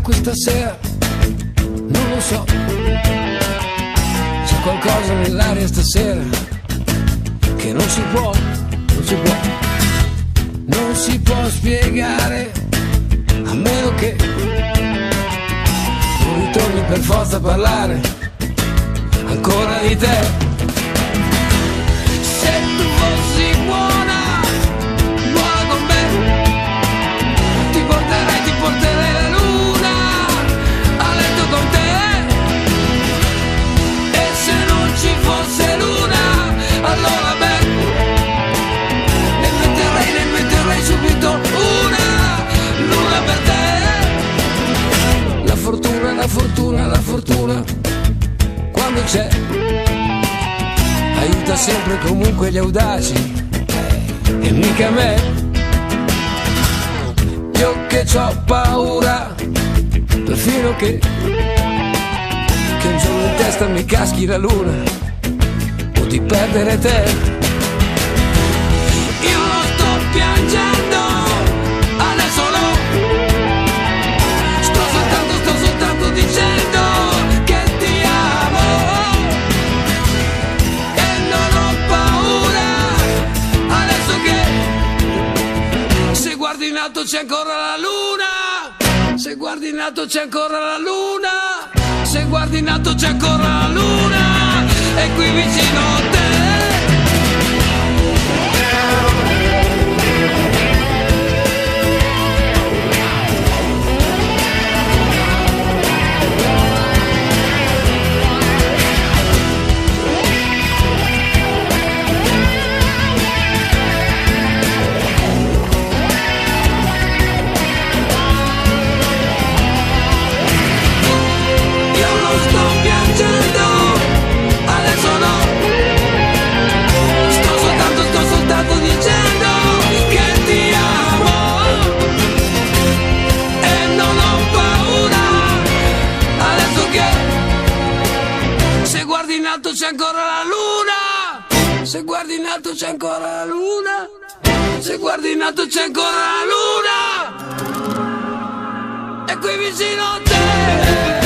questa sera, non lo so, c'è qualcosa nell'aria stasera che non si può spiegare, a meno che non ritorni per forza a parlare ancora di te. Se tu fossi buona con me, ti porterei la luna a letto con te. E se non ci fosse luna, allora beh, ne metterei subito una luna per te. La fortuna, quando c'è, aiuta sempre e comunque gli audaci, e mica me. Io che c'ho paura, perfino che un giorno in testa mi caschi la luna, o di perdere te. Io non sto piangendo, adesso no, sto soltanto dicendo che ti amo, e non ho paura, adesso che se guardi in alto c'è ancora la luna, se guardi in alto c'è ancora la luna, se guardi in alto c'è ancora la luna, e qui vicino a te. C'è ancora la luna, se guardi in alto c'è ancora la luna, se guardi in alto c'è ancora la luna, e qui vicino a te.